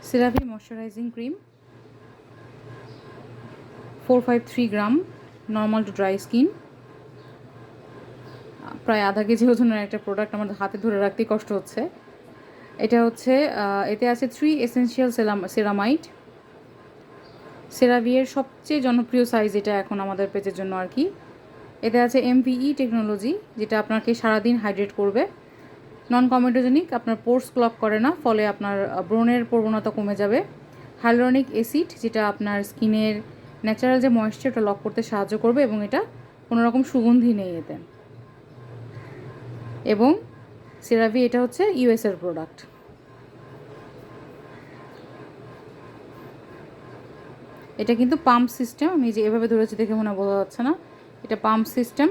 CeraVe moisturising cream 453 gram, normal to dry skin. প্রায় আধা KG ওজনের একটা প্রোডাক্ট আমার হাতে ধরে রাখতেই কষ্ট হচ্ছে। এটা হচ্ছে এতে আছে 3 এসেনশিয়াল সেরামাইড। সেরাভিয়ের সবচেয়ে জনপ্রিয় সাইজ এটা এখন আমাদের পেজের জন্য আর কি। এতে আছে MVE টেকনোলজি, যেটা আপনাকে সারাদিন হাইড্রেট করবে। নন কমেডোজেনিক, আপনার পোর্স ক্লগ করে না, ফলে আপনার ব্রণের প্রবণতা কমে যাবে। হাইলোরনিক অ্যাসিড, যেটা আপনার স্কিনের ন্যাচারাল যে ময়েশ্চার ওটা লক করতে সাহায্য করবে, এবং এটা কোনো রকম সুগন্ধি নেই এতে। এবং সেরাভি এটা হচ্ছে ইউএসের প্রোডাক্ট। এটা কিন্তু পাম্প সিস্টেম, আমি যে এভাবে ধরেছি দেখে মনে বোঝা যাচ্ছে না, এটা পাম্প সিস্টেম।